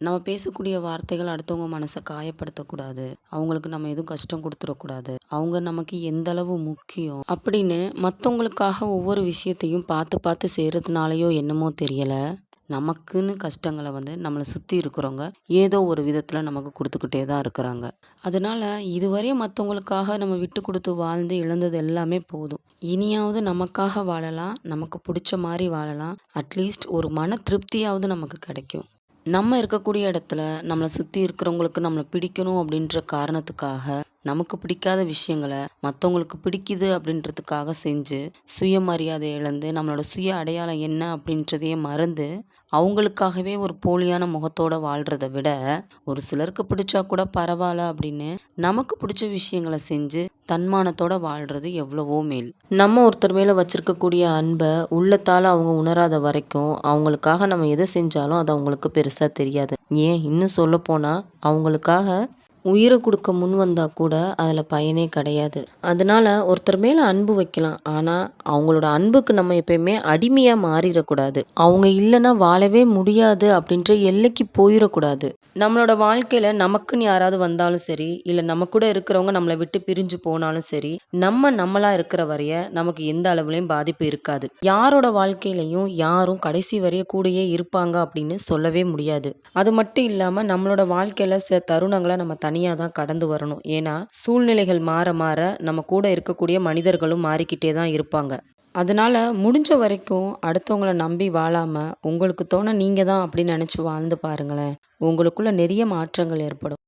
நம்ம பேசக்கூடிய வார்த்தைகள் அடுத்தவங்க மனசை காயப்படுத்தக்கூடாது. அவங்களுக்கு நம்ம எதுவும் கஷ்டம் குடுத்துறக்கூடாது. அவங்க நமக்கு எந்த அளவு முக்கியம் அப்படின்னு மத்தவங்களுக்காக ஒவ்வொரு விஷயத்தையும் பார்த்து பார்த்து செய்றதுனாலயோ என்னமோ தெரியல. நமக்குன்னு கஷ்டங்கள நம்மள சுத்தி இருக்கிறவங்க ஏதோ ஒரு விதத்துல நமக்கு குடுத்துக்கிட்டே தான் இருக்கிறாங்க. அதனால இதுவரையும் மத்தவங்களுக்காக நம்ம விட்டு குடுத்து வாழ்ந்து இழந்தது எல்லாமே போதும். இனியாவது நமக்காக வாழலாம். நமக்கு புடிச்ச மாரி வாழலாம். அட்லீஸ்ட் ஒரு மன திருப்தியாவது நமக்கு கிடைக்கும். நம்ம இருக்கக்கூடிய இடத்துல நம்மள சுத்தி இருக்கிறவங்களுக்கு நம்மள பிடிக்கணும் அப்படின்ற காரணத்துக்காக, நமக்கு பிடிக்காத விஷயங்கள மத்தவங்களுக்கு பிடிக்குது அப்படின்றதுக்காக செஞ்சு, சுயமரியாதை இழந்து, நம்மளோட சுய அடையாளம் என்ன அப்படின்றதையே மறந்து, அவங்களுக்காகவே ஒரு போலியான முகத்தோட வாழ்றத விட, ஒரு சிலருக்கு பிடிச்சா கூட பரவால்ல அப்படின்னு, நமக்கு பிடிச்ச விஷயங்கள செஞ்சு, தன்மானத்தோட வாழ்றது எவ்வளவோ மேல். நம்ம ஒருத்தர் மேல வச்சிருக்கக்கூடிய அன்ப உள்ளத்தால அவங்க உணராத வரைக்கும், அவங்களுக்காக நம்ம எத செஞ்சாலும் அது அவங்களுக்கு பெருசா தெரியாது. ஏன் இன்னும் சொல்லப்போனா, அவங்களுக்காக உயிர குடுக்க முன் வந்தா கூட அதுல பயனே கிடையாது. அதனால ஒருத்தர் மேல அன்பு வைக்கலாம். ஆனா, அவங்களோட அன்புக்கு நம்ம எப்பயுமே அடிமையா மாறிறக்கூடாது. அவங்க இல்லன்னா வாழவே முடியாது அப்படின்ற எல்லைக்கு போயிறக்கூடாது. நம்மளோட வாழ்க்கையில நமக்குன்னு யாராவது வந்தாலும் சரி, இல்ல நம்ம கூட இருக்கிறவங்க நம்மள விட்டு பிரிஞ்சு போனாலும் சரி, நம்ம நம்மளா இருக்கிற வரைய நமக்கு எந்த அளவுலயும் பாதிப்பு இருக்காது. யாரோட வாழ்க்கையிலயும் யாரும் கடைசி வரைய கூடயே இருப்பாங்க அப்படின்னு சொல்லவே முடியாது. அது மட்டும் இல்லாம நம்மளோட வாழ்க்கையில சில தருணங்கள நம்ம தனியா தான் கடந்து வரணும். ஏன்னா, சூழ்நிலைகள் மாற மாற நம்ம கூட இருக்கக்கூடிய மனிதர்களும் மாறிக்கிட்டே தான் இருப்பாங்க. அதனால முடிஞ்ச வரைக்கும் அடுத்தவங்கள நம்பி வாழாம, உங்களுக்கு தோண நீங்க தான் அப்படின்னு நெனச்சு வாழ்ந்து பாருங்களேன். உங்களுக்குள்ள நெறைய மாற்றங்கள் ஏற்படும்.